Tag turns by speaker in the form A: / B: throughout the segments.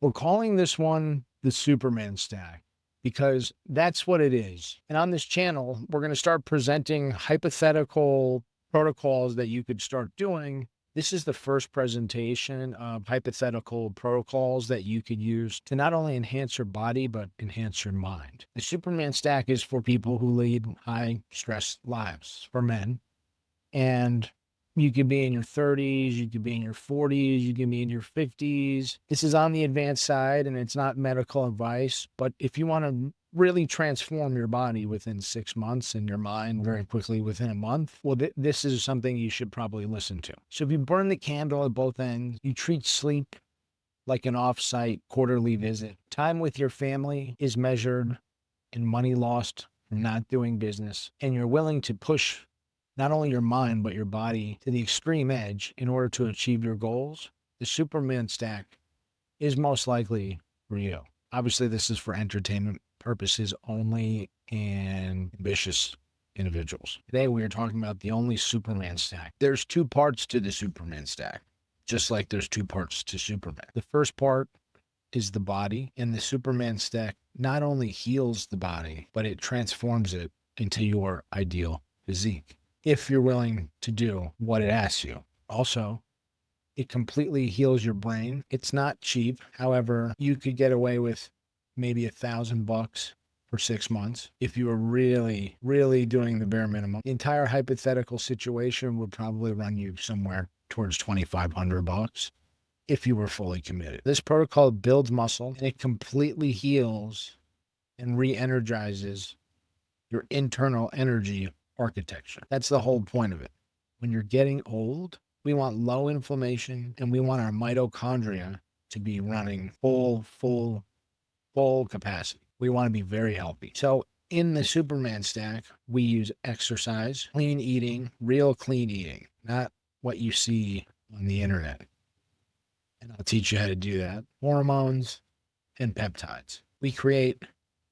A: We're calling this one the Superman stack because that's what it is. And on this channel, we're going to start presenting hypothetical protocols that you could start doing. This is the first presentation of hypothetical protocols that you could use to not only enhance your body, but enhance your mind. The Superman stack is for people who lead high stress lives, for men. And you could be in your 30s, you could be in your 40s, you could be in your 50s. This is on the advanced side and it's not medical advice, but if you want to really transform your body within 6 months and your mind very quickly within a month, well, this is something you should probably listen to. So if you burn the candle at both ends, you treat sleep like an off-site quarterly visit. Time with your family is measured in money lost from not doing business, and you're willing to push not only your mind, but your body to the extreme edge in order to achieve your goals, the Superman stack is most likely for you. Obviously, this is for entertainment purposes only and ambitious individuals. Today, we are talking about the only Superman stack. There's two parts to the Superman stack, just like there's two parts to Superman. The first part is the body, and the Superman stack not only heals the body, but it transforms it into your ideal physique, if you're willing to do what it asks you. Also, it completely heals your brain. It's not cheap. However, you could get away with maybe $1,000 for 6 months if you were really, really doing the bare minimum. The entire hypothetical situation would probably run you somewhere towards $2,500 if you were fully committed. This protocol builds muscle and it completely heals and re-energizes your internal energy architecture. That's the whole point of it. When you're getting old, we want low inflammation and we want our mitochondria to be running full capacity. We want to be very healthy. So in the Superman stack, we use exercise, clean eating, real clean eating, not what you see on the internet. And I'll teach you how to do that. Hormones and peptides. We create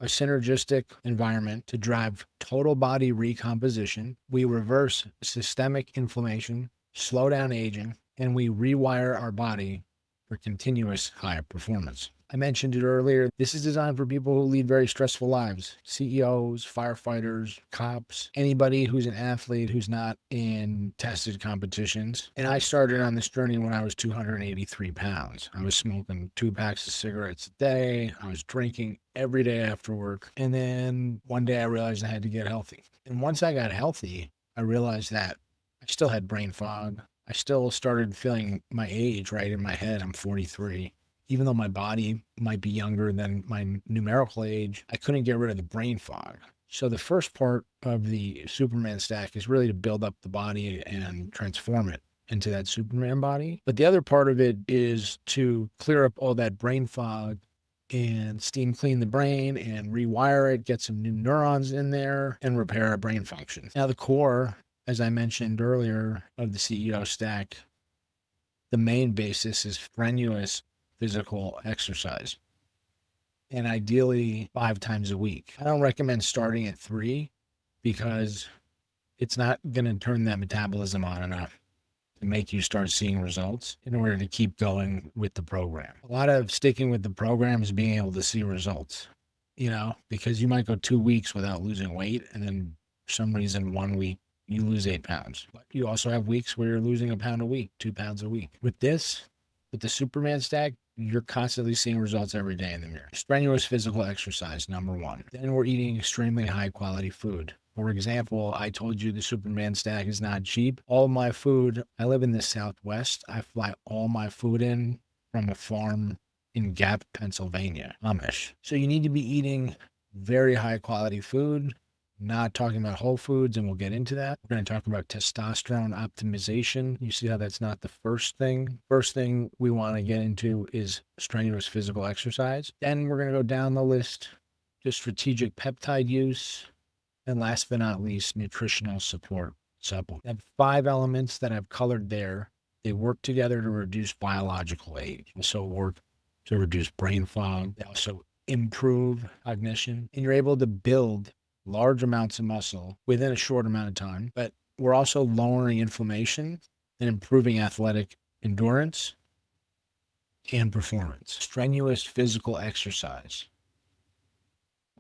A: a synergistic environment to drive total body recomposition. We reverse systemic inflammation, slow down aging, and we rewire our body for continuous high performance. I mentioned it earlier. This is designed for people who lead very stressful lives. CEOs, firefighters, cops, anybody who's an athlete who's not in tested competitions. And I started on this journey when I was 283 pounds. I was smoking 2 packs of cigarettes a day. I was drinking every day after work. And then one day I realized I had to get healthy. And once I got healthy, I realized that I still had brain fog. I still started feeling my age right in my head. I'm 43. Even though my body might be younger than my numerical age, I couldn't get rid of the brain fog. So the first part of the Superman stack is really to build up the body and transform it into that Superman body. But the other part of it is to clear up all that brain fog and steam clean the brain and rewire it, get some new neurons in there and repair our brain function. Now the core, as I mentioned earlier, of the CEO stack, the main basis is strenuous physical exercise, and ideally 5 times a week. I don't recommend starting at 3 because it's not going to turn that metabolism on enough to make you start seeing results in order to keep going with the program. A lot of sticking with the program is being able to see results, because you might go 2 weeks without losing weight, and then for some reason 1 week you lose 8 pounds. But you also have weeks where you're losing 1 pound a week, 2 pounds a week. With the Superman stack, you're constantly seeing results every day in the mirror. Strenuous physical exercise, number 1. Then we're eating extremely high quality food. For example, I told you the Superman stack is not cheap. All my food, I live in the Southwest. I fly all my food in from a farm in Gap, Pennsylvania, Amish. So you need to be eating very high quality food. Not talking about whole foods, and we'll get into that. We're going to talk about testosterone optimization. You see how that's not the first thing. First thing we want to get into is strenuous physical exercise. Then we're going to go down the list to strategic peptide use. And last but not least, nutritional support supplements. I have 5 elements that I've colored there. They work together to reduce biological age. Also work to reduce brain fog. They also improve cognition. And you're able to build large amounts of muscle within a short amount of time, but we're also lowering inflammation and improving athletic endurance and performance. Strenuous physical exercise.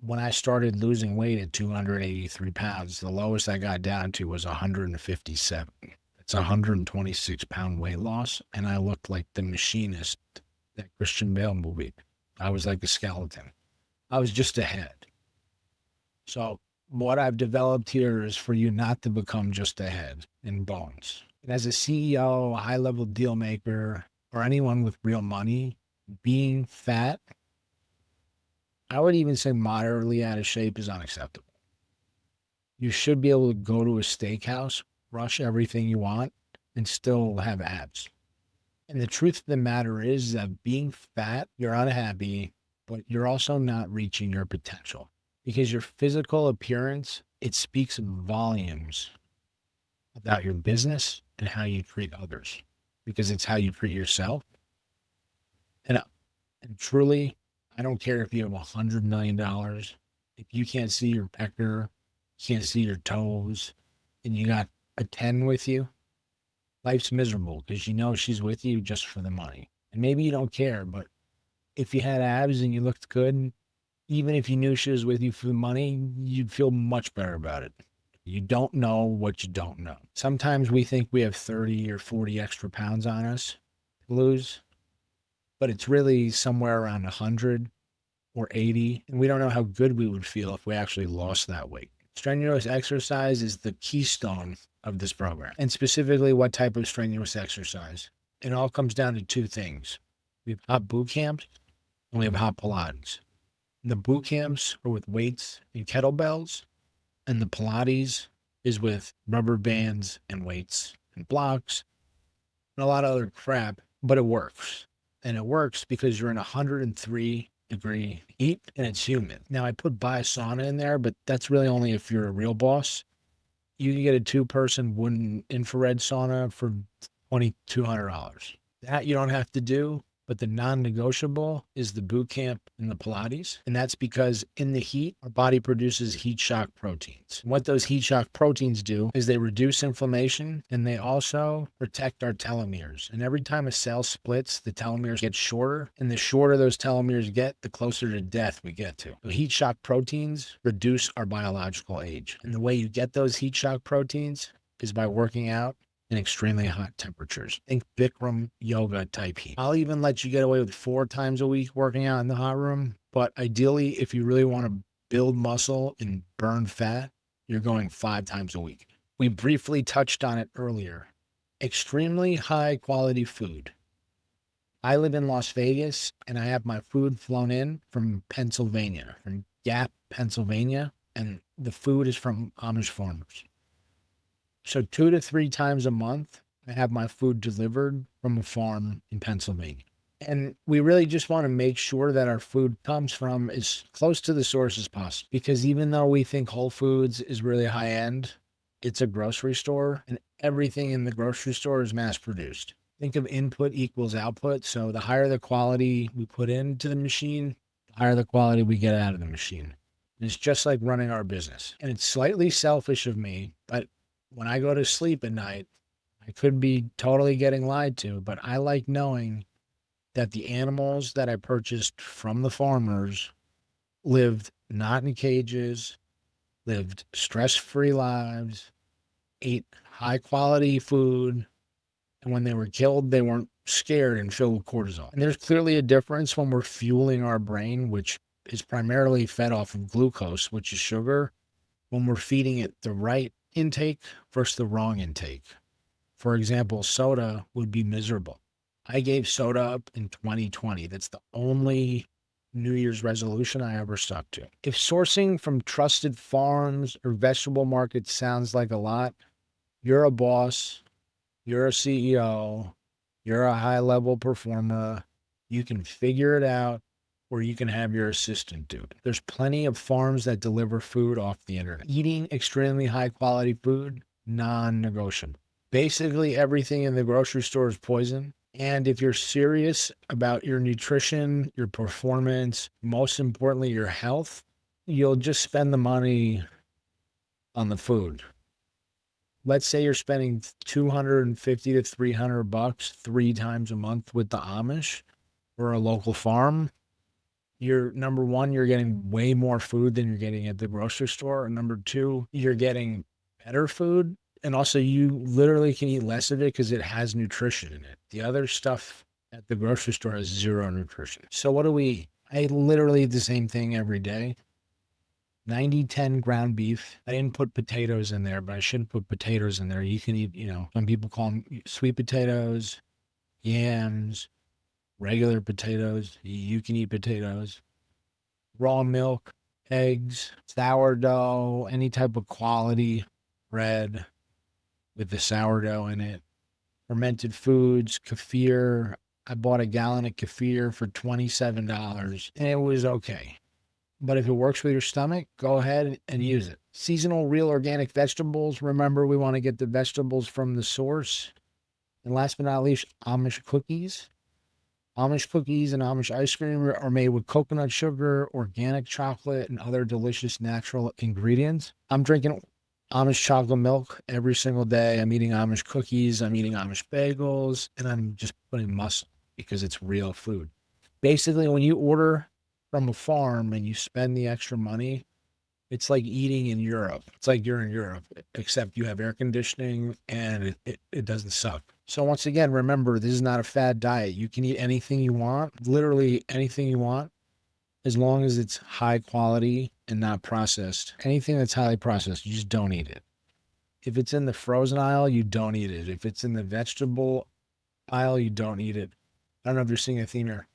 A: When I started losing weight at 283 pounds, the lowest I got down to was 157. It's a 126-pound weight loss, and I looked like the machinist, that Christian Bale movie. I was like a skeleton. I was just ahead. So what I've developed here is for you not to become just a head and bones. And as a CEO, a high-level deal maker, or anyone with real money, being fat, I would even say moderately out of shape, is unacceptable. You should be able to go to a steakhouse, rush everything you want, and still have abs. And the truth of the matter is that being fat, you're unhappy, but you're also not reaching your potential. Because your physical appearance, it speaks volumes about your business and how you treat others. Because it's how you treat yourself. And truly, I don't care if you have $100 million. If you can't see your pecker, can't see your toes, and you got a 10 with you, life's miserable because you know she's with you just for the money. And maybe you don't care, but if you had abs and you looked good, even if you knew she was with you for the money, you'd feel much better about it. You don't know what you don't know. Sometimes we think we have 30 or 40 extra pounds on us to lose, but it's really somewhere around 100 or 80. And we don't know how good we would feel if we actually lost that weight. Strenuous exercise is the keystone of this program, and specifically what type of strenuous exercise. It all comes down to two things. We have hot boot camps and we have hot Pilates. The boot camps are with weights and kettlebells, and the Pilates is with rubber bands and weights and blocks and a lot of other crap, but it works. And it works because you're in 103-degree heat and it's humid. Now, I put biosauna in there, but that's really only if you're a real boss. You can get a 2-person wooden infrared sauna for $2,200. That you don't have to do, but the non-negotiable is the boot camp and the Pilates. And that's because in the heat, our body produces heat shock proteins. And what those heat shock proteins do is they reduce inflammation, and they also protect our telomeres. And every time a cell splits, the telomeres get shorter, and the shorter those telomeres get, the closer to death we get to. So heat shock proteins reduce our biological age. And the way you get those heat shock proteins is by working out in extremely hot temperatures. Think Bikram yoga type heat. I'll even let you get away with 4 times a week working out in the hot room. But ideally, if you really want to build muscle and burn fat, you're going 5 times a week. We briefly touched on it earlier. Extremely high quality food. I live in Las Vegas, and I have my food flown in from Pennsylvania, from Gap, Pennsylvania, and the food is from Amish farmers. So 2 to 3 times a month, I have my food delivered from a farm in Pennsylvania. And we really just want to make sure that our food comes from as close to the source as possible. Because even though we think Whole Foods is really high end, it's a grocery store, and everything in the grocery store is mass produced. Think of input equals output. So the higher the quality we put into the machine, the higher the quality we get out of the machine. And it's just like running our business. And it's slightly selfish of me, but when I go to sleep at night, I could be totally getting lied to, but I like knowing that the animals that I purchased from the farmers lived not in cages, lived stress-free lives, ate high-quality food, and when they were killed, they weren't scared and filled with cortisol. And there's clearly a difference when we're fueling our brain, which is primarily fed off of glucose, which is sugar, when we're feeding it the right intake versus the wrong intake. For example, soda would be miserable. I gave soda up in 2020. That's the only New Year's resolution I ever stuck to. If sourcing from trusted farms or vegetable markets sounds like a lot, you're a boss, you're a CEO, you're a high-level performer, you can figure it out, or you can have your assistant do it. There's plenty of farms that deliver food off the internet. Eating extremely high quality food, non-negotiable. Basically everything in the grocery store is poison. And if you're serious about your nutrition, your performance, most importantly, your health, you'll just spend the money on the food. Let's say you're spending $250 to $300 3 times a month with the Amish. or a local farm, you're number one, you're getting way more food than you're getting at the grocery store. And number two, you're getting better food. And also you literally can eat less of it because it has nutrition in it. The other stuff at the grocery store has zero nutrition. So what do we eat? I literally eat the same thing every day. 90-10 ground beef. I didn't put potatoes in there, but I shouldn't put potatoes in there. You can eat, some people call them sweet potatoes, yams, regular potatoes. You can eat potatoes. Raw milk, eggs, sourdough, any type of quality bread with the sourdough in it. Fermented foods, kefir. I bought a gallon of kefir for $27 and it was okay. But if it works with your stomach, go ahead and use it. Seasonal real organic vegetables. Remember, we want to get the vegetables from the source. And last but not least, Amish cookies. Amish cookies and Amish ice cream are made with coconut sugar, organic chocolate, and other delicious natural ingredients. I'm drinking Amish chocolate milk every single day. I'm eating Amish cookies. I'm eating Amish bagels. And I'm just putting muscle because it's real food. Basically, when you order from a farm and you spend the extra money, it's like eating in Europe. It's like you're in Europe, except you have air conditioning and it doesn't suck. So once again, remember, this is not a fad diet. You can eat anything you want, literally anything you want, as long as it's high quality and not processed. Anything that's highly processed, you just don't eat it. If it's in the frozen aisle, you don't eat it. If it's in the vegetable aisle, you don't eat it. I don't know if you're seeing a theme here.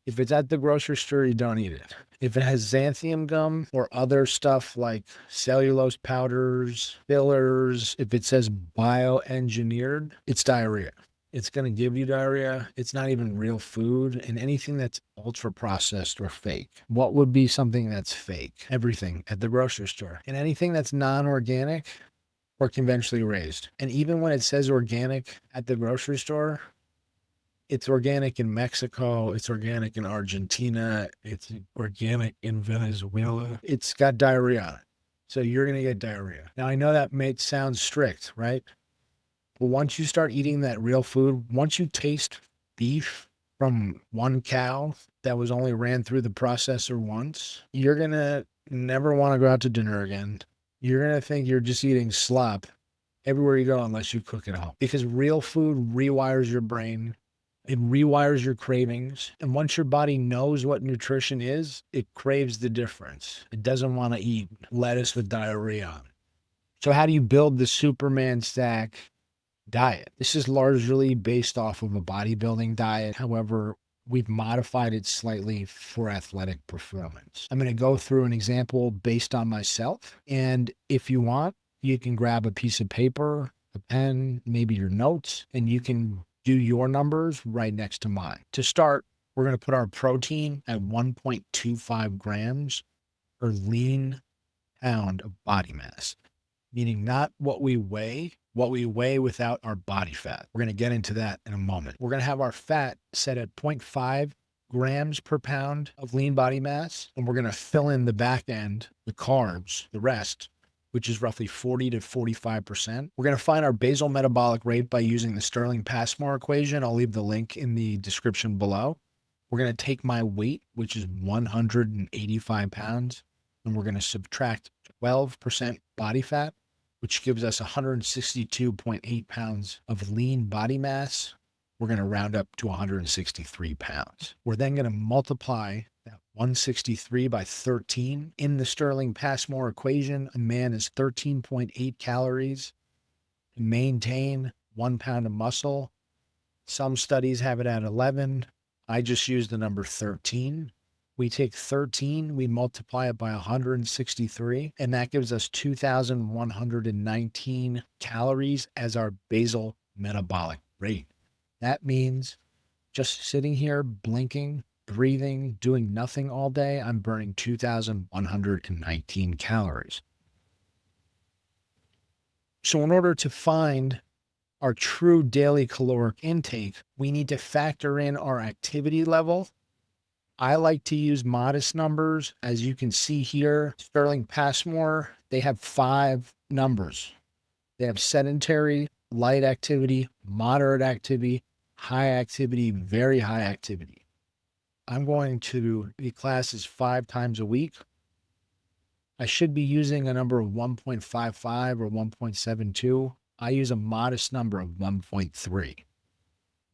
A: If it's at the grocery store, you don't eat it. If it has xanthium gum or other stuff like cellulose powders, fillers, if it says bioengineered, it's diarrhea. It's going to give you diarrhea. It's not even real food. And anything that's ultra processed or fake. What would be something that's fake? Everything at the grocery store. And anything that's non-organic or conventionally raised. And even when it says organic at the grocery store, it's organic in Mexico, it's organic in Argentina, it's organic in Venezuela. It's got diarrhea on it. So you're going to get diarrhea. Now, I know that may sound strict, right? But once you start eating that real food, once you taste beef from one cow that was only ran through the processor once, you're going to never want to go out to dinner again. You're going to think you're just eating slop everywhere you go unless you cook at home. Because real food rewires your brain. It rewires your cravings. And once your body knows what nutrition is, it craves the difference. It doesn't want to eat lettuce with diarrhea on it. So how do you build the Superman stack diet? This is largely based off of a bodybuilding diet. However, we've modified it slightly for athletic performance. I'm going to go through an example based on myself. And if you want, you can grab a piece of paper, a pen, maybe your notes, and you can do your numbers right next to mine. To start, we're going to put our protein at 1.25 grams per lean pound of body mass, meaning not what we weigh without our body fat. We're going to get into that in a moment. We're going to have our fat set at 0.5 grams per pound of lean body mass, and we're going to fill in the back end, the carbs, the rest, which is roughly 40 to 45%. We're going to find our basal metabolic rate by using the Stirling-Passmore equation. I'll leave the link in the description below. We're going to take my weight, which is 185 pounds, and we're going to subtract 12% body fat, which gives us 162.8 pounds of lean body mass. We're going to round up to 163 pounds. We're then going to multiply that 163 by 13. In the Stirling-Passmore equation, a man is 13.8 calories to maintain 1 pound of muscle. Some studies have it at 11. I just use the number 13. We take 13, we multiply it by 163, and that gives us 2,119 calories as our basal metabolic rate. That means just sitting here, blinking, breathing, doing nothing all day, I'm burning 2,119 calories. So in order to find our true daily caloric intake, we need to factor in our activity level. I like to use modest numbers. As you can see here, Stirling-Passmore, they have 5 numbers. They have sedentary, light activity, moderate activity, high activity, very high activity. I'm going to be classes 5 times a week. I should be using a number of 1.55 or 1.72. I use a modest number of 1.3.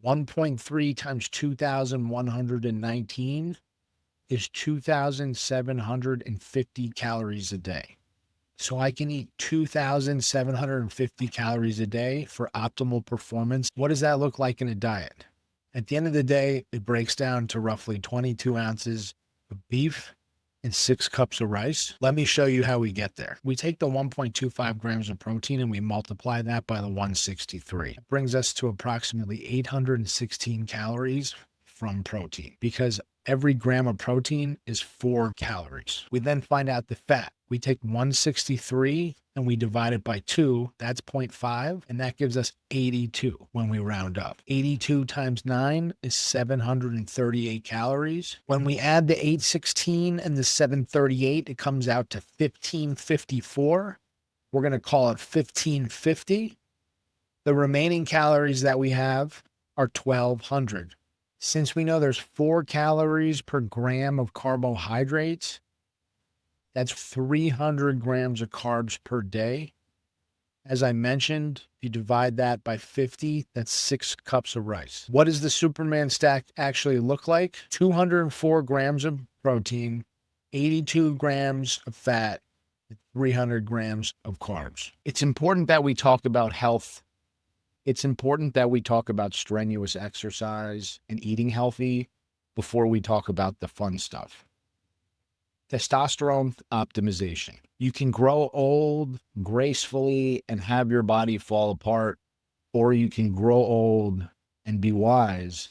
A: 1.3 times 2,119 is 2,750 calories a day. So I can eat 2,750 calories a day for optimal performance. What does that look like in a diet? At the end of the day, it breaks down to roughly 22 ounces of beef and 6 cups of rice. Let me show you how we get there. We take the 1.25 grams of protein and we multiply that by the 163. It brings us to approximately 816 calories from protein, because every gram of protein is 4 calories. We then find out the fat. We take 163 and we divide it by 2. That's 0.5. And that gives us 82 when we round up. 82 times 9 is 738 calories. When we add the 816 and the 738, it comes out to 1554. We're going to call it 1550. The remaining calories that we have are 1200. Since we know there's 4 calories per gram of carbohydrates, that's 300 grams of carbs per day. As I mentioned, if you divide that by 50, that's 6 cups of rice. What does the Superman stack actually look like? 204 grams of protein, 82 grams of fat, and 300 grams of carbs. It's important that we talk about health. It's important that we talk about strenuous exercise and eating healthy before we talk about the fun stuff. Testosterone optimization. You can grow old gracefully and have your body fall apart, or you can grow old and be wise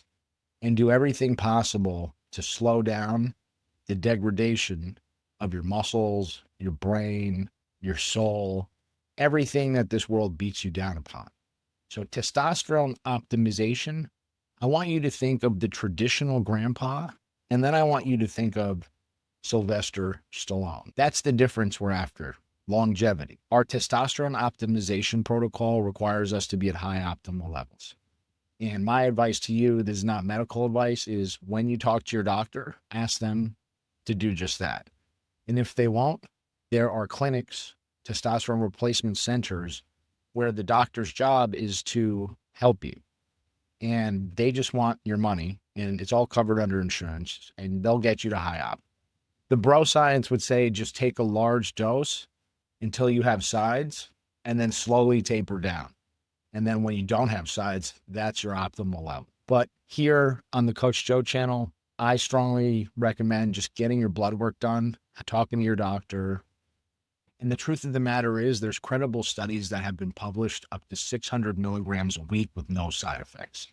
A: and do everything possible to slow down the degradation of your muscles, your brain, your soul, everything that this world beats you down upon. So testosterone optimization, I want you to think of the traditional grandpa, and then I want you to think of Sylvester Stallone. That's the difference we're after, longevity. Our testosterone optimization protocol requires us to be at high optimal levels. And my advice to you, this is not medical advice, is when you talk to your doctor, ask them to do just that. And if they won't, there are clinics, testosterone replacement centers, where the doctor's job is to help you. And they just want your money, and it's all covered under insurance, and they'll get you to high op. The bro science would say just take a large dose until you have sides, and then slowly taper down. And then when you don't have sides, that's your optimal level. But here on the Coach Joe channel, I strongly recommend just getting your blood work done, talking to your doctor. And the truth of the matter is there's credible studies that have been published up to 600 milligrams a week with no side effects.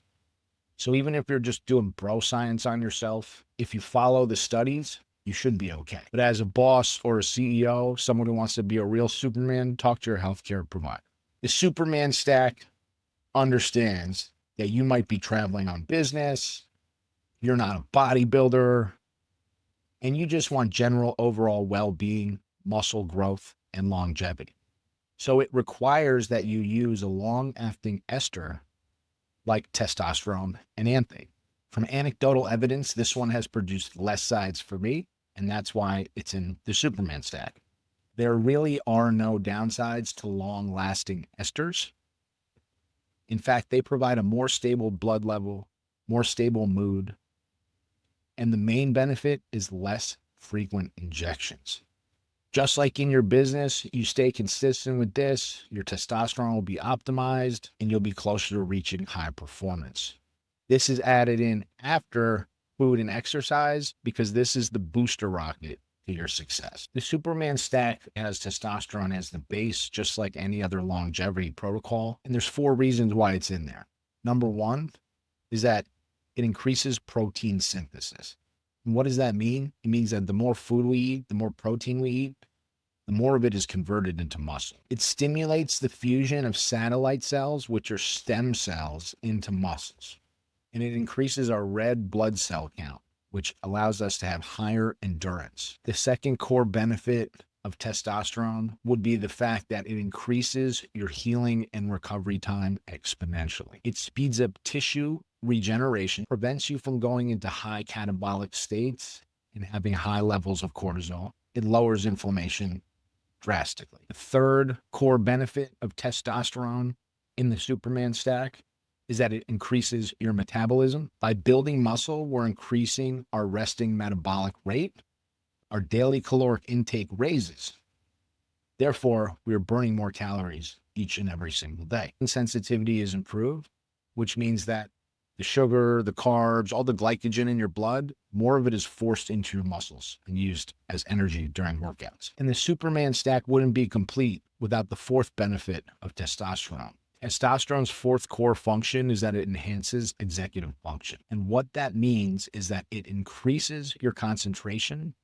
A: So even if you're just doing bro science on yourself, if you follow the studies, you should be okay. But as a boss or a CEO, someone who wants to be a real Superman, talk to your healthcare provider. The Superman stack understands that you might be traveling on business, you're not a bodybuilder, and you just want general overall well-being, muscle growth, and longevity. So it requires that you use a long-acting ester like testosterone and enanthate. From anecdotal evidence, this one has produced less sides for me, and that's why it's in the Superman stack. There really are no downsides to long-lasting esters. In fact, they provide a more stable blood level, more stable mood, and the main benefit is less frequent injections. Just like in your business, you stay consistent with this, your testosterone will be optimized and you'll be closer to reaching high performance. This is added in after food and exercise because this is the booster rocket to your success. The Superman stack has testosterone as the base, just like any other longevity protocol. And there's 4 reasons why it's in there. Number 1 is that it increases protein synthesis. And what does that mean? It means that the more food we eat, the more protein we eat, the more of it is converted into muscle. It stimulates the fusion of satellite cells, which are stem cells, into muscles. And it increases our red blood cell count, which allows us to have higher endurance. The second core benefit of testosterone would be the fact that it increases your healing and recovery time exponentially. It speeds up tissue regeneration, prevents you from going into high catabolic states and having high levels of cortisol. It lowers inflammation drastically. The third core benefit of testosterone in the Superman stack is that it increases your metabolism. By building muscle, we're increasing our resting metabolic rate. Our daily caloric intake raises. Therefore, we are burning more calories each and every single day. Sensitivity is improved, which means that the sugar, the carbs, all the glycogen in your blood, more of it is forced into your muscles and used as energy during workouts. And the Superman stack wouldn't be complete without the fourth benefit of testosterone. Testosterone's fourth core function is that it enhances executive function. And what that means is that it increases your concentration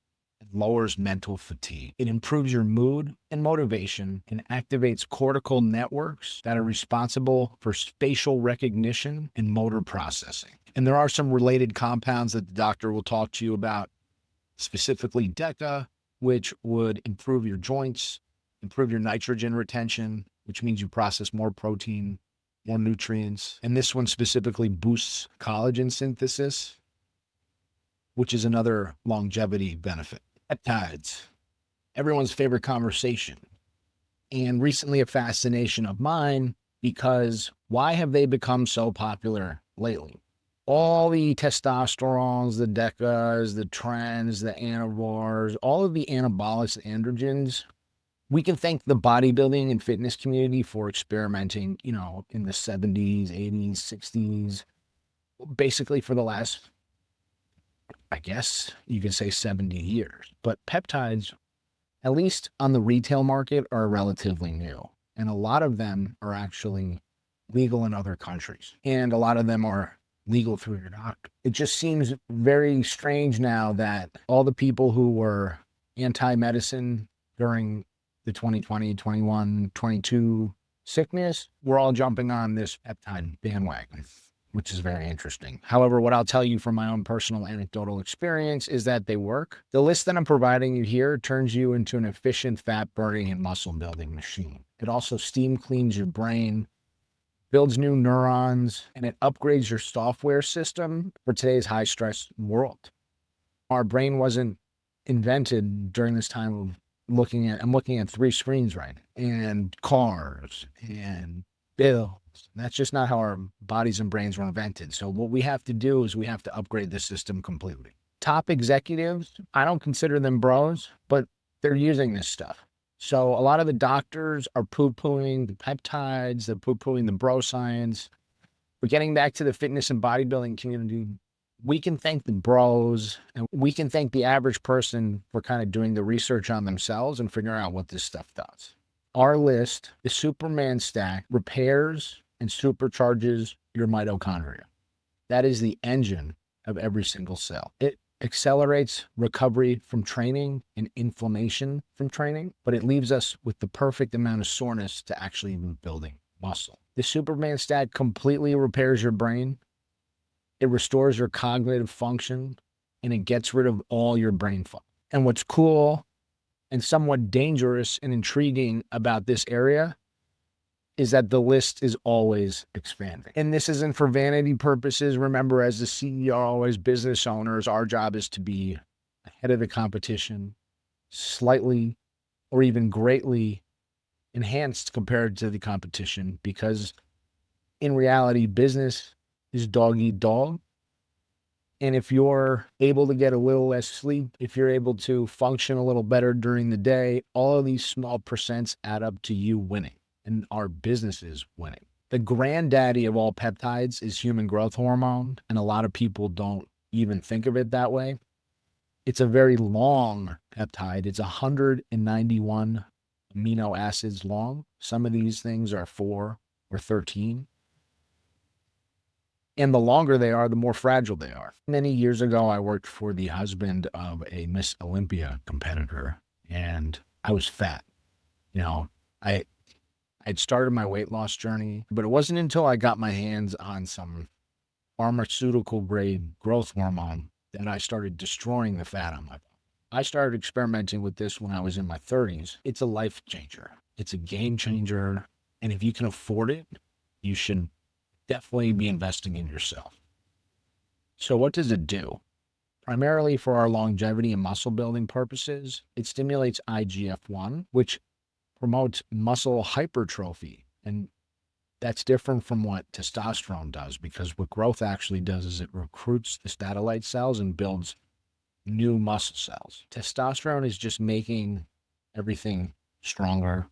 A: and lowers mental fatigue. It improves your mood and motivation and activates cortical networks that are responsible for spatial recognition and motor processing. And there are some related compounds that the doctor will talk to you about, specifically Deca, which would improve your joints, improve your nitrogen retention, which means you process more protein, more nutrients. And this one specifically boosts collagen synthesis, which is another longevity benefit. Peptides, everyone's favorite conversation, and recently a fascination of mine, because why have they become so popular lately? All the testosterones, the Decas, the trends, the anabors, all of the anabolics, androgens, we can thank the bodybuilding and fitness community for experimenting, in the 70s, 80s, 60s, basically for the last, I guess you could say 70 years. But peptides, at least on the retail market, are relatively new. And a lot of them are actually legal in other countries. And a lot of them are legal through your doctor. It just seems very strange now that all the people who were anti-medicine during the 2020, 21, 22 sickness, we're all jumping on this peptide bandwagon, which is very interesting. However, what I'll tell you from my own personal anecdotal experience is that they work. The list that I'm providing you here turns you into an efficient fat burning and muscle building machine. It also steam cleans your brain, builds new neurons, and it upgrades your software system for today's high stress world. Our brain wasn't invented during this time of I'm looking at 3 screens right now, and cars and bills. That's just not how our bodies and brains were invented. So what we have to do is we have to upgrade the system completely. Top executives, I don't consider them bros, but they're using this stuff. So a lot of the doctors are poo-pooing the peptides, they're poo-pooing the bro science. But getting back to the fitness and bodybuilding community, we can thank the bros and we can thank the average person for kind of doing the research on themselves and figuring out what this stuff does. Our list, the Superman stack, repairs and supercharges your mitochondria. That is the engine of every single cell. It accelerates recovery from training and inflammation from training, but it leaves us with the perfect amount of soreness to actually be building muscle. The Superman stack completely repairs your brain. It restores your cognitive function, and it gets rid of all your brain fog. And what's cool and somewhat dangerous and intriguing about this area is that the list is always expanding. And this isn't for vanity purposes. Remember, as the CEO, as business owners, our job is to be ahead of the competition, slightly or even greatly enhanced compared to the competition, because in reality, business is dog eat dog. And if you're able to get a little less sleep, if you're able to function a little better during the day, all of these small percents add up to you winning and our business is winning. The granddaddy of all peptides is human growth hormone, and a lot of people don't even think of it that way. It's a very long peptide. It's 191 amino acids long. Some of these things are 4 or 13. And the longer they are, the more fragile they are. Many years ago, I worked for the husband of a Miss Olympia competitor, and I was fat. I'd started my weight loss journey, but it wasn't until I got my hands on some pharmaceutical grade growth hormone that I started destroying the fat on my body. I started experimenting with this when I was in my 30s. It's a life changer. It's a game changer. And if you can afford it, you should definitely be investing in yourself. So what does it do? Primarily for our longevity and muscle building purposes, it stimulates IGF-1, which promotes muscle hypertrophy. And that's different from what testosterone does, because what growth actually does is it recruits the satellite cells and builds new muscle cells. Testosterone is just making everything stronger,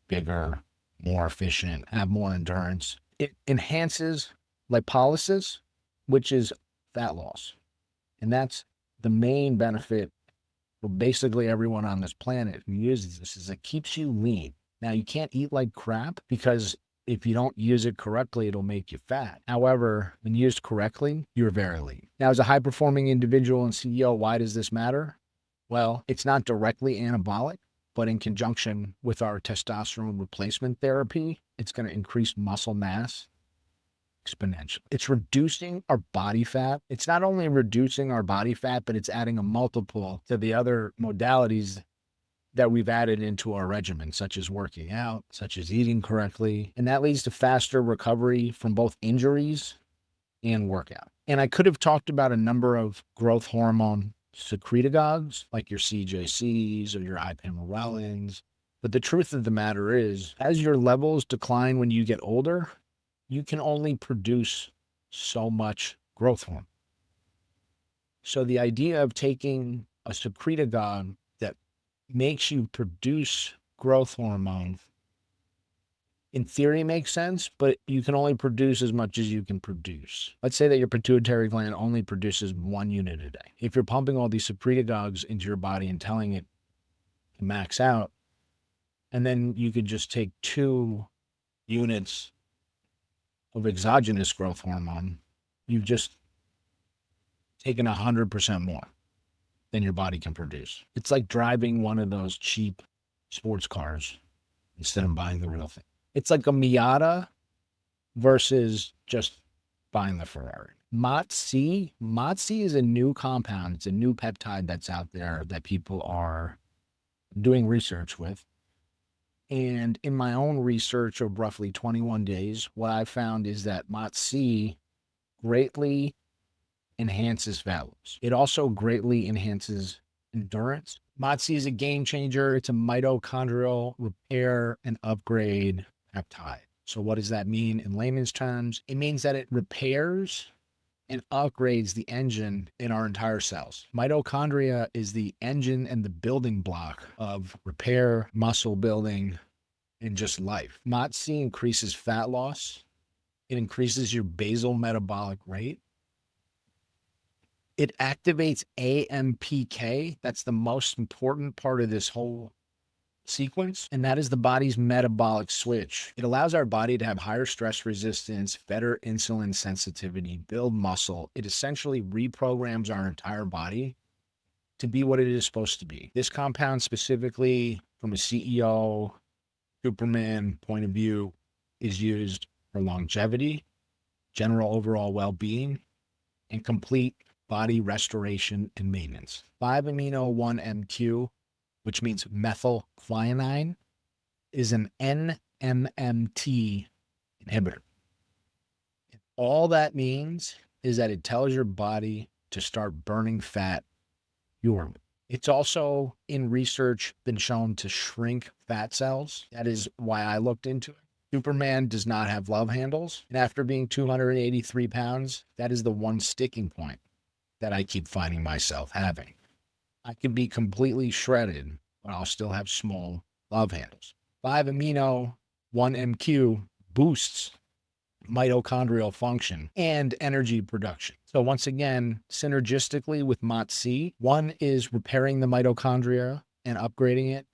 A: bigger, more efficient, have more endurance. It enhances lipolysis, which is fat loss. And that's the main benefit for basically everyone on this planet who uses this, is it keeps you lean. Now, you can't eat like crap, because if you don't use it correctly, it'll make you fat. However, when used correctly, you're very lean. Now, as a high-performing individual and CEO, why does this matter? Well, it's not directly anabolic, but in conjunction with our testosterone replacement therapy, it's going to increase muscle mass exponentially. It's reducing our body fat. It's not only reducing our body fat, but it's adding a multiple to the other modalities that we've added into our regimen, such as working out, such as eating correctly. And that leads to faster recovery from both injuries and workout. And I could have talked about a number of growth hormone secretagogues, like your CJCs or your ipamorelins. But the truth of the matter is, as your levels decline when you get older, you can only produce so much growth hormone. So the idea of taking a secretagogue that makes you produce growth hormone, in theory, makes sense, but you can only produce as much as you can produce. Let's say that your pituitary gland only produces 1 unit a day. If you're pumping all these secretagogues into your body and telling it to max out, and then you could just take 2 units of exogenous growth hormone, you've just taken 100% more than your body can produce. It's like driving one of those cheap sports cars instead of buying the real thing. It's like a Miata versus just buying the Ferrari. MOTS-c is a new compound. It's a new peptide that's out there that people are doing research with. And in my own research of roughly 21 days, what I found is that MOTS-c greatly enhances fat loss. It also greatly enhances endurance. MOTS-c is a game changer. It's a mitochondrial repair and upgrade peptide. So what does that mean in layman's terms? It means that it repairs and upgrades the engine in our entire cells. Mitochondria is the engine and the building block of repair, muscle building, and just life. MOTS-c increases fat loss. It increases your basal metabolic rate. It activates AMPK. That's the most important part of this whole sequence, and that is the body's metabolic switch. It allows our body to have higher stress resistance, better insulin sensitivity, build muscle. It essentially reprograms our entire body to be what it is supposed to be. This compound, specifically from a CEO, Superman point of view, is used for longevity, general overall well-being, and complete body restoration and maintenance. 5-amino-1-MQ, which means methylthionine, is an NMMT inhibitor. And all that means is that it tells your body to start burning fat purely. It's also in research been shown to shrink fat cells. That is why I looked into it. Superman does not have love handles. And after being 283 pounds, that is the one sticking point that I keep finding myself having. I can be completely shredded, but I'll still have small love handles. 5-amino-1-MQ boosts mitochondrial function and energy production. So once again, synergistically with MOTS-c, one is repairing the mitochondria and upgrading it.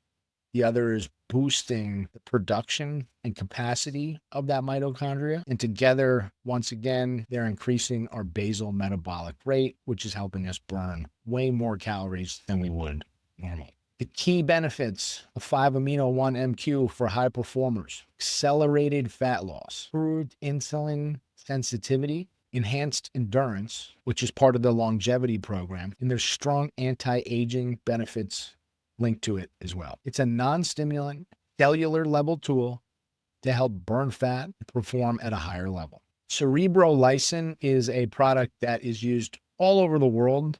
A: The other is boosting the production and capacity of that mitochondria. And together, once again, they're increasing our basal metabolic rate, which is helping us burn way more calories than we would normally. The key benefits of 5-amino-1-MQ for high performers: accelerated fat loss, improved insulin sensitivity, enhanced endurance, which is part of the longevity program, and there's strong anti-aging benefits linked to it as well. It's a non-stimulant, cellular level tool to help burn fat and perform at a higher level. Cerebrolysin is a product that is used all over the world,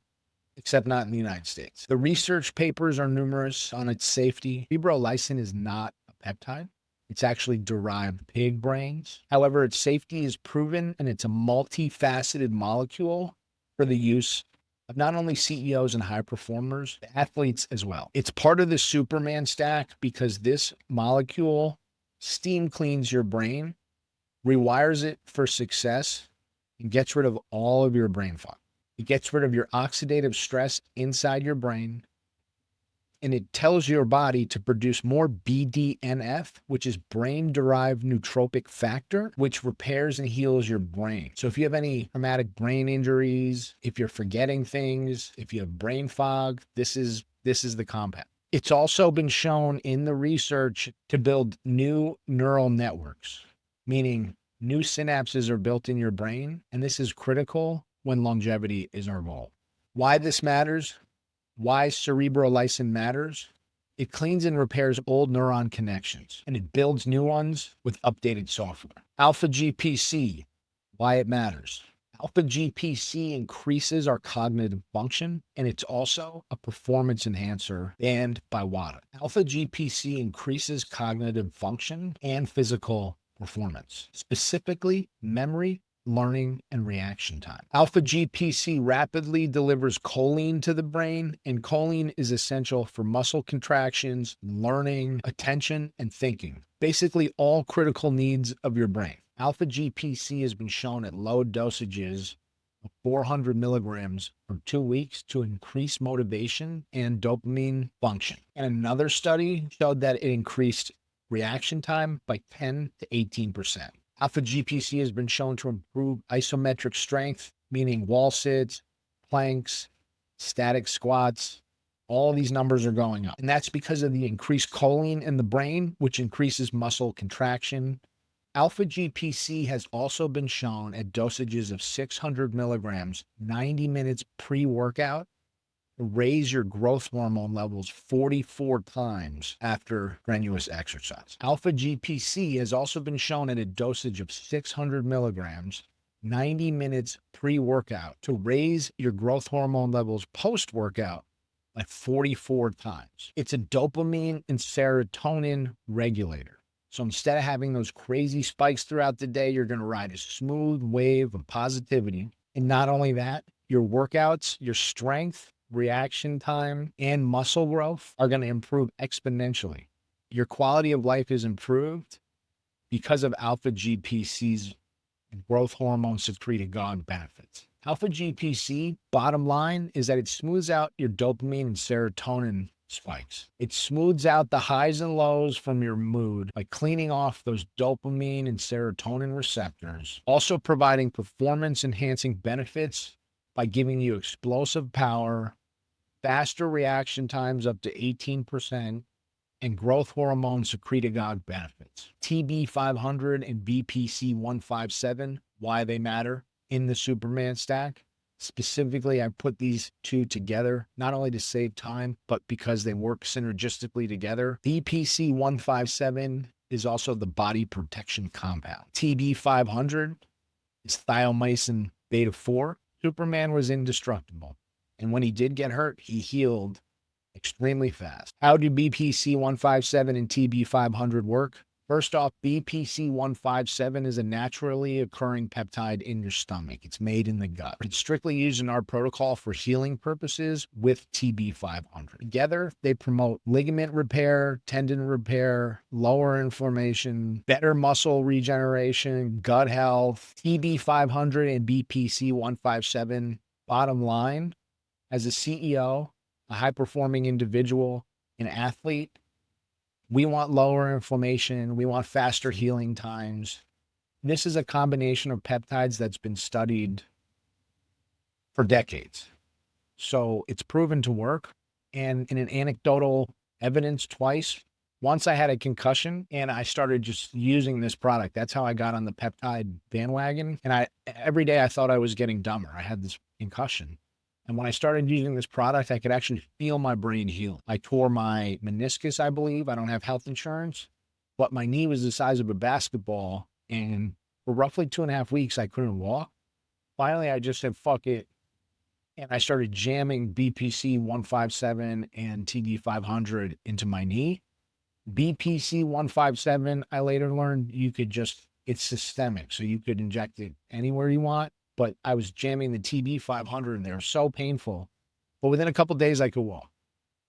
A: except not in the United States. The research papers are numerous on its safety. Cerebrolysin is not a peptide. It's actually derived pig brains. However, its safety is proven, and it's a multifaceted molecule for the use of not only CEOs and high performers, but athletes as well. It's part of the Superman stack because this molecule steam cleans your brain, rewires it for success, and gets rid of all of your brain fog. It gets rid of your oxidative stress inside your brain, and it tells your body to produce more BDNF, which is brain-derived nootropic factor, which repairs and heals your brain. So if you have any traumatic brain injuries, if you're forgetting things, if you have brain fog, this is the compound. It's also been shown in the research to build new neural networks, meaning new synapses are built in your brain, and this is critical when longevity is our goal. Why this matters? Why cerebrolysin matters? It cleans and repairs old neuron connections, and it builds new ones with updated software. Alpha-GPC, why it matters. Alpha-GPC increases our cognitive function, and it's also a performance enhancer banned by WADA. Alpha-GPC increases cognitive function and physical performance, specifically memory, learning, and reaction time. Alpha-GPC rapidly delivers choline to the brain, and choline is essential for muscle contractions, learning, attention, and thinking. Basically all critical needs of your brain. Alpha-GPC has been shown at low dosages of 400 milligrams for 2 weeks to increase motivation and dopamine function. And another study showed that it increased reaction time by 10 to 18%. Alpha-GPC has been shown to improve isometric strength, meaning wall sits, planks, static squats. All these numbers are going up. And that's because of the increased choline in the brain, which increases muscle contraction. Alpha-GPC has also been shown at dosages of 600 milligrams, 90 minutes pre-workout, to raise your growth hormone levels 44 times after strenuous exercise. Alpha-GPC has also been shown at a dosage of 600 milligrams, 90 minutes pre-workout, to raise your growth hormone levels post-workout by 44 times. It's a dopamine and serotonin regulator. So instead of having those crazy spikes throughout the day, you're going to ride a smooth wave of positivity. And not only that, your workouts, your strength, reaction time, and muscle growth are going to improve exponentially. Your quality of life is improved because of Alpha-GPC's growth hormone secretagogue benefits. Alpha-GPC, bottom line, is that it smooths out your dopamine and serotonin spikes. It smooths out the highs and lows from your mood by cleaning off those dopamine and serotonin receptors, also providing performance-enhancing benefits by giving you explosive power, faster reaction times up to 18%, and growth hormone secretagogue benefits. TB500 and BPC157, why they matter in the Superman stack. Specifically, I put these two together, not only to save time, but because they work synergistically together. BPC157 is also the body protection compound. TB500 is thiomycin beta 4. Superman was indestructible, and when he did get hurt, he healed extremely fast. How do BPC157 and TB500 work? First off, BPC157 is a naturally occurring peptide in your stomach. It's made in the gut. It's strictly used in our protocol for healing purposes with TB500. Together, they promote ligament repair, tendon repair, lower inflammation, better muscle regeneration, gut health. TB500 and BPC157, bottom line, as a CEO, a high-performing individual, an athlete, we want lower inflammation. We want faster healing times. This is a combination of peptides that's been studied for decades. So it's proven to work. And in an anecdotal evidence twice, once I had a concussion and I started just using this product. That's how I got on the peptide bandwagon. And every day I thought I was getting dumber. I had this concussion. And when I started using this product, I could actually feel my brain heal. I tore my meniscus, I believe. I don't have health insurance, but my knee was the size of a basketball. And for roughly 2.5 weeks, I couldn't walk. Finally, I just said, fuck it. and I started jamming BPC 157 and TD 500 into my knee. BPC 157, I later learned you could just, it's systemic. So you could inject it anywhere you want. But I was jamming the TB 500 and they were so painful. But within a couple of days, I could walk.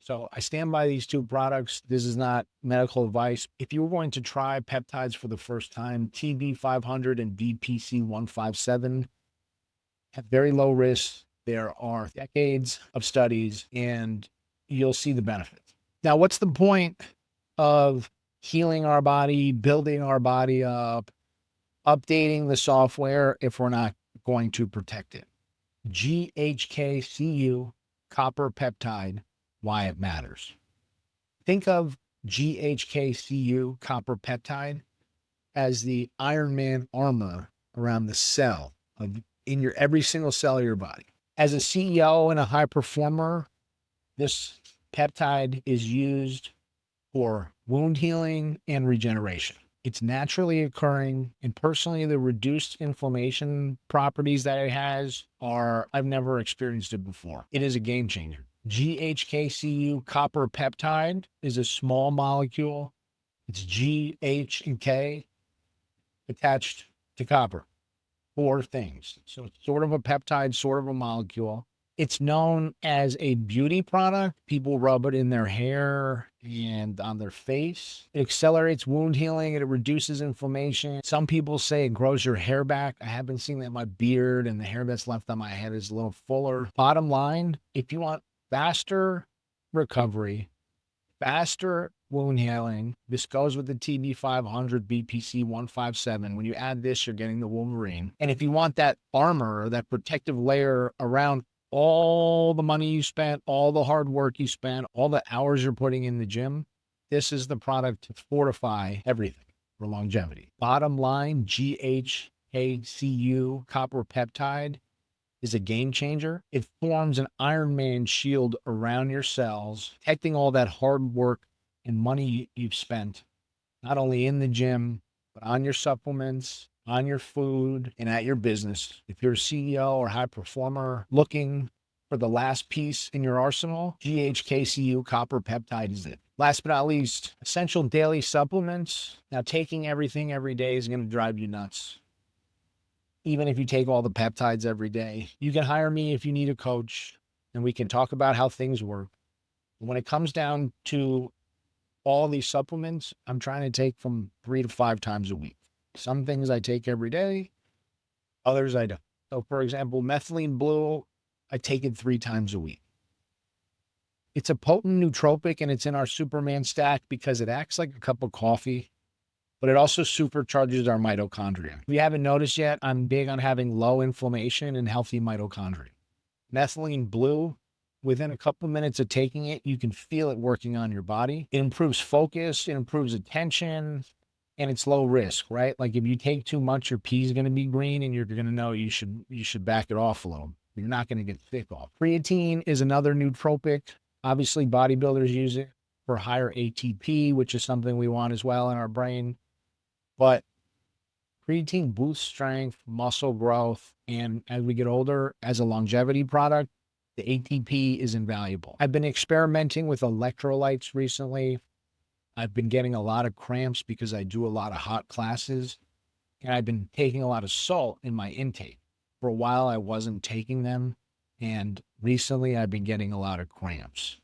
A: So I stand by these two products. This is not medical advice. If you were going to try peptides for the first time, TB 500 and BPC 157 have very low risk. There are decades of studies and you'll see the benefits. Now, what's the point of healing our body, building our body up, updating the software if we're not going to protect it? GHK-Cu copper peptide, why it matters. Think of GHK-Cu copper peptide as the Iron Man armor around the cell in your every single cell of your body. As a CEO and a high performer, this peptide is used for wound healing and regeneration. It's naturally occurring, and personally, the reduced inflammation properties that it has are, I've never experienced it before. It is a game changer. GHK-Cu copper peptide is a small molecule. It's G, H, and K attached to copper. 4 things. So it's sort of a peptide, sort of a molecule. It's known as a beauty product. People rub it in their hair and on their face. It accelerates wound healing and it reduces inflammation. Some people say it grows your hair back. I have been seeing that in my beard, and the hair that's left on my head is a little fuller. Bottom line, if you want faster recovery, faster wound healing, this goes with the TB 500 BPC 157. When you add this, you're getting the Wolverine. And if you want that armor, that protective layer around all the money you spent, all the hard work you spent, all the hours you're putting in the gym, this is the product to fortify everything for longevity. Bottom line, GHK-Cu copper peptide is a game changer. It forms an Iron Man shield around your cells, protecting all that hard work and money you've spent, not only in the gym, but on your supplements, on your food, and at your business. If you're a CEO or high performer looking for the last piece in your arsenal, GHK-Cu copper peptide is it. Last but not least, essential daily supplements. Now, taking everything every day is going to drive you nuts. Even if you take all the peptides every day, you can hire me if you need a coach, and we can talk about how things work. When it comes down to all these supplements, I'm trying to take from 3 to 5 times a week. Some things I take every day, others I don't. So for example, methylene blue, I take it 3 times a week. It's a potent nootropic and it's in our Superman stack because it acts like a cup of coffee, but it also supercharges our mitochondria. If you haven't noticed yet, I'm big on having low inflammation and healthy mitochondria. Methylene blue, within a couple of minutes of taking it, you can feel it working on your body. It improves focus, it improves attention, and it's low risk, right? Like if you take too much, your pee is going to be green and you're going to know you should back it off a little. You're not going to get thick off. Creatine is another nootropic. Obviously, bodybuilders use it for higher ATP, which is something we want as well in our brain. But creatine boosts strength, muscle growth, and as we get older, as a longevity product, the ATP is invaluable. I've been experimenting with electrolytes recently. I've been getting a lot of cramps because I do a lot of hot classes, and I've been taking a lot of salt in my intake. For a while, I wasn't taking them, and recently I've been getting a lot of cramps.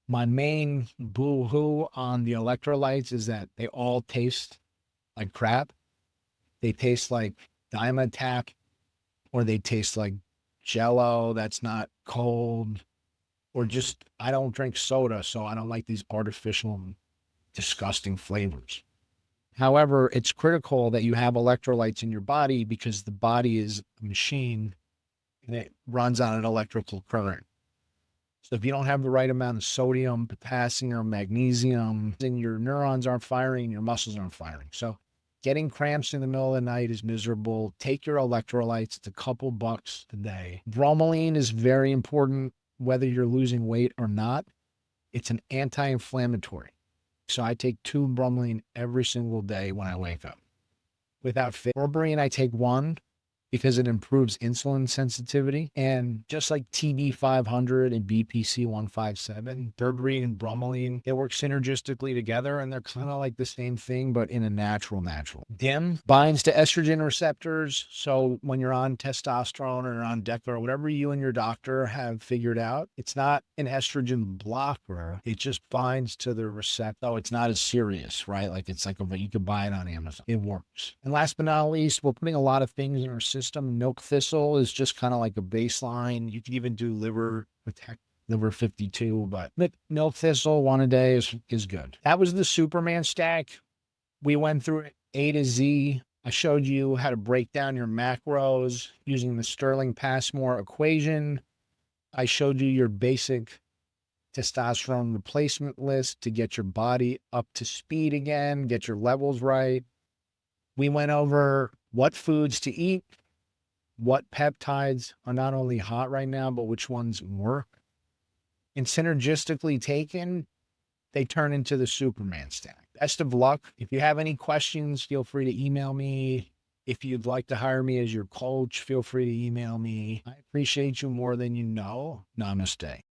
A: My main boo-hoo on the electrolytes is that they all taste like crap. They taste like Dimetapp, or they taste like Jello that's not cold, or just, I don't drink soda, so I don't like these artificial disgusting flavors. However, it's critical that you have electrolytes in your body because the body is a machine and it runs on an electrical current. So if you don't have the right amount of sodium, potassium, magnesium, then your neurons aren't firing, your muscles aren't firing. So getting cramps in the middle of the night is miserable. Take your electrolytes. It's a couple bucks a day. Bromelain is very important, whether you're losing weight or not. It's an anti-inflammatory. So I take 2 bromelain every single day when I wake up. Without fail. Berberine, I take 1. because it improves insulin sensitivity. And just like TB500 and BPC157, berberine and bromelain, they work synergistically together, and they're kind of like the same thing, but in a natural. DIM binds to estrogen receptors. So when you're on testosterone or on Deca or whatever you and your doctor have figured out, it's not an estrogen blocker. It just binds to the receptor. So it's not as serious, right? Like it's like you could buy it on Amazon. It works. And last but not least, we're putting a lot of things in our system. Milk thistle is just kind of like a baseline. You could even do liver 52, but milk thistle 1 a day is good. That was the Superman stack. We went through it A to Z. I showed you how to break down your macros using the Stirling-Passmore equation. I showed you your basic testosterone replacement list to get your body up to speed again, get your levels right. We went over what foods to eat, what peptides are not only hot right now, but which ones work. And synergistically taken, they turn into the Superman stack. Best of luck. If you have any questions, feel free to email me. If you'd like to hire me as your coach, feel free to email me. I appreciate you more than you know. Namaste.